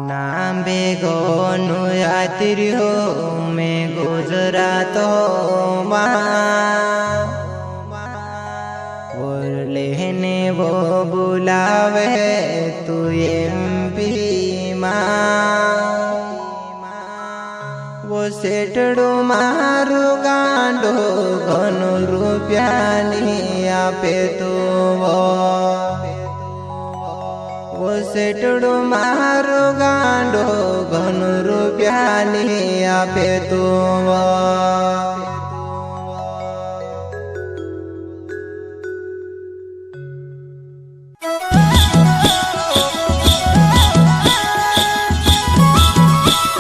नांबे गोनु यात्री हो मैं गुजरात हो लेने वो बुलावे तू एमपी वो सेठड़ो मारू गांडो घणो रुपया नहीं आपे तो वो सेठड़ो मारू गांडो घणो रुपया नहीं आपे तो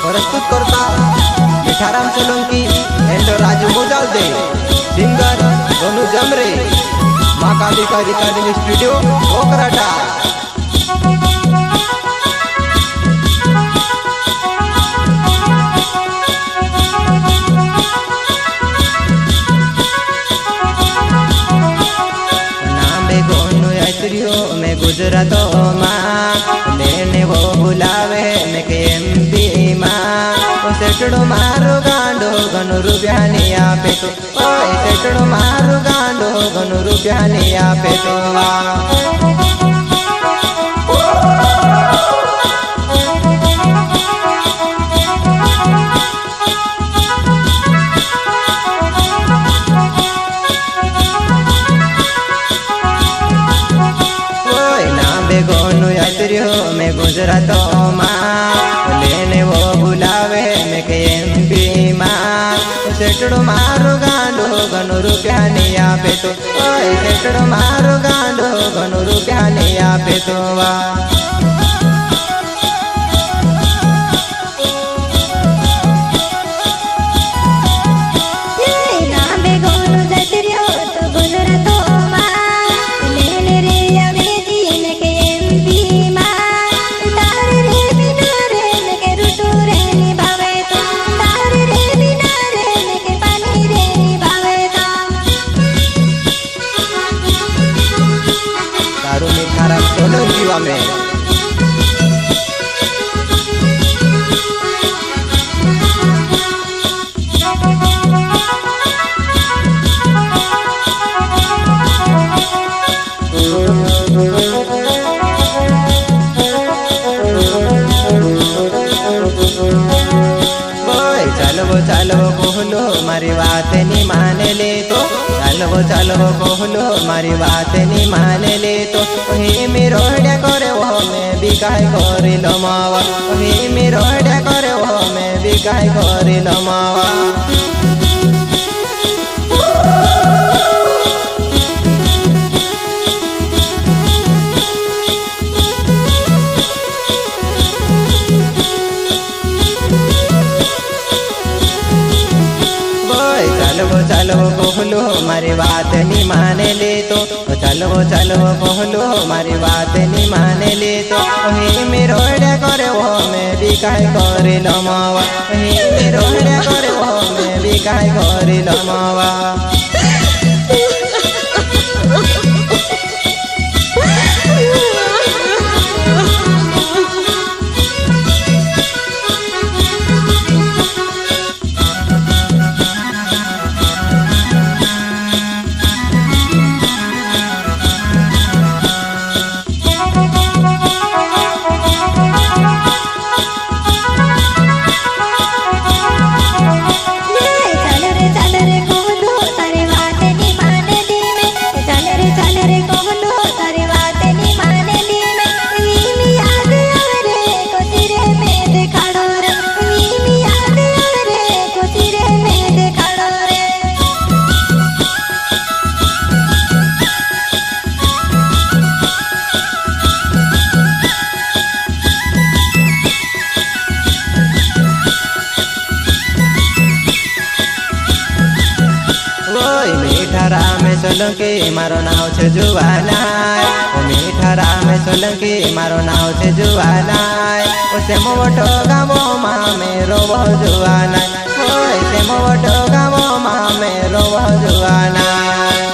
प्रस्तुत करता मिठाराम सोलंकी एंड राजू मोजालदे सिंगर गोनू जमरे माँ कालिका रिकॉर्डिंग स्टूडियो ओकराटा। नामे गोनू यात्री हो मैं गुजरात माँ लेने वो बुलावे मैं के एमपी सेठड़ो मारू गांडो घणो रुपया नहीं आपे तो सेठड़ो मारू गांडो घणो रुपया नहीं आपे तो नामे गोनू यात्री हो मैं गुजरात माँ लेने वो बुलावे मैं के एमपी माँ सेठड़ो मारू गांडो घणो रुपया नहीं आपे तो सेठड़ो मारू गांडो घणो रुपया नहीं आपे तो मिठाराम सोलंकी में चलो बोलो मारी बात नहीं माने ले तो चलो बोलो मारी बात नहीं माने ले तो वही मेरोड्या करे वो मैं भी काय करे लो मावा वही मेरोड्या करे वो मैं भी काय करे लो मावा चलो बोलो मारी बात नहीं माने ले तो चलो बोलो मारी बात नहीं माने ले तो वही मेरोड्या करे वो मैं भी काय करे लो मावा वही मेरोड्या करे वो मैं भी काय करे लो मावा मीठाराम सोलंकी मारो नाव छे जुवानाय मीठाराम सोलंकी मारो नाव छे जुवानाय ओसे मोटो गामो मा मेरो जुवानाय ओसे मोटो गामो मा मेरो जुवानाय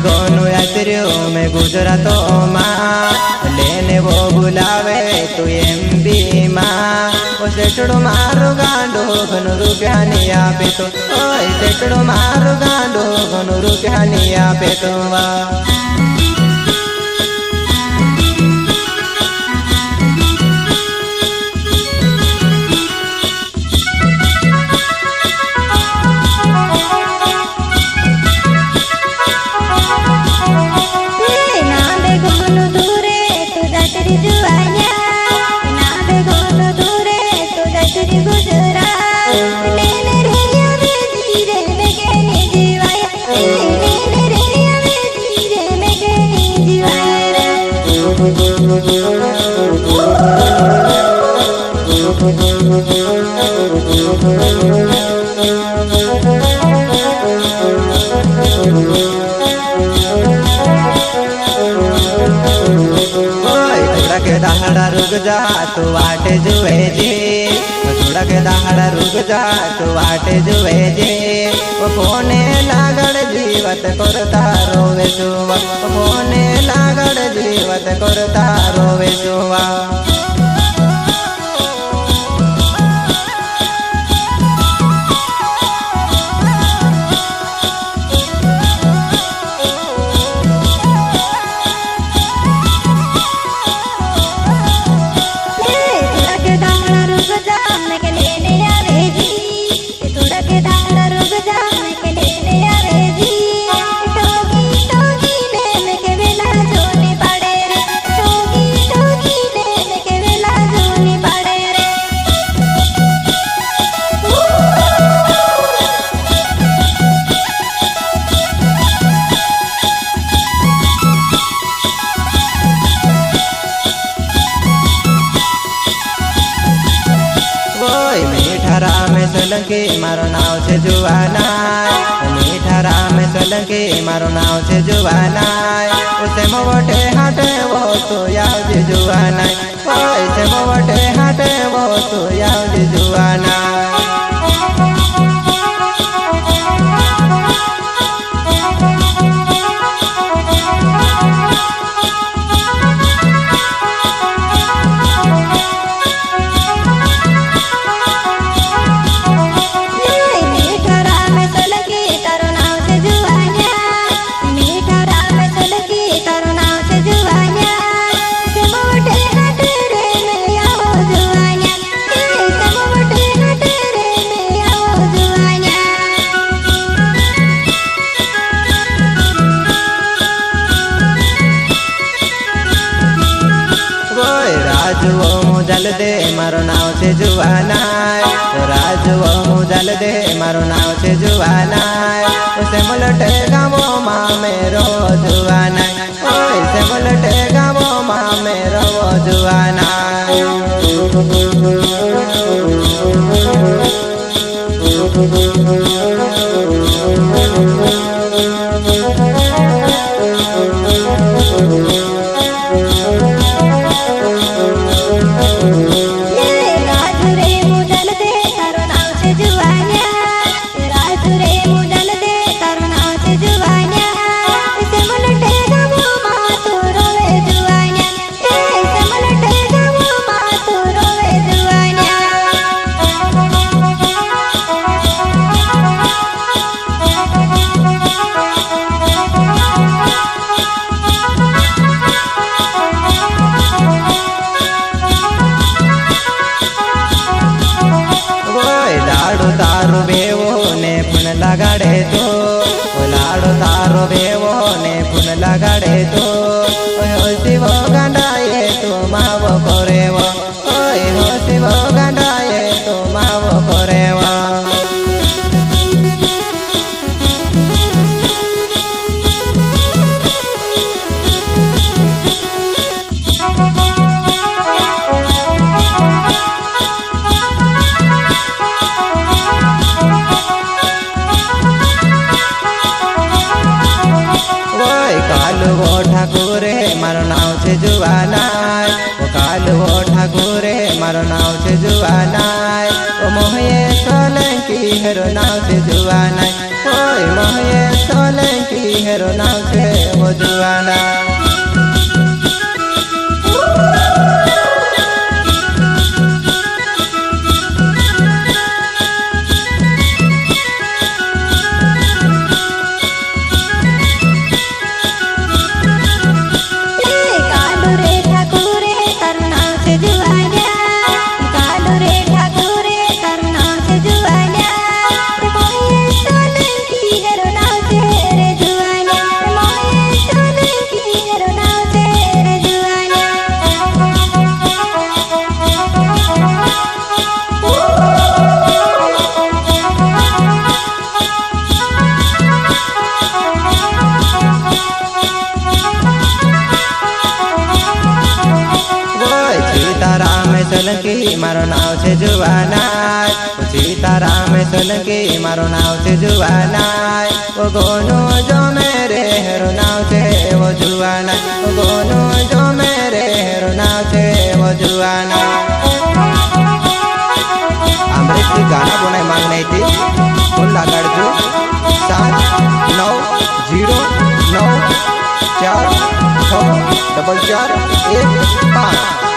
गोनु यात्रियों में गुजरातो माँ लेने वो बुलावे तू एमबी माँ वो सेठड़ो मारो गांडो घनु रुपया नहीं आपे तो ओए सेठड़ो मारो गांडो घनु रुपया नहीं आपे तो वाह दाहड़ा रुक जा तू वाटे जुए जी थोड़ा के दाहड़ा रुक जा तू वाटे जुए जी वो फोने लागड़ जीवत करता रोवे सुवा फोने लागड़ जीवत करता रोवे सुवा सोलंकी मारो नाव छे जुवाना मीठा राम सोलंकी मारो नाव छे जुवाना उसे मोवटे हाटे वो तो याद जुवाना उसे मोवटे हाटे वो तो याद जुवाना मुजल दे मारो नाव छे जुवाना राजवो मुजल दे मारो नाव छे जुवाना उसे मुलटे गावो माँ मेरो जुवाना उसे मुलटे गावो माँ मेरो जुवाना तारो बेवो ने पुन लगाड़े तो लाड़ो तारो बेवो ने पुन लगाड़े तो शिव गंडाए तो मावो करेवो शिव गंडाए तो मावो करेवो ठाकुरे मारो नाव छे जुवाना काल वो ठाकुरे मारो नाव छे जुवाना मोहे सोलंकी हेरो नाव छे जुवाना मोहे सोलंकी हेरो नाव छे वो जुआना। सोलंकी मारो नाव छे जुआना। सीताराम सोलंकी मारो नाव छे जुआना। वो गोनो जो मेरे हेरो नाव छे वो जुआना। वो गोनो जो मेरे हेरो नाव छे वो जुआना। अमृत की गाना बनाई मांगनी थी फुल लगाड़जो 79094 6 4 4 1 5।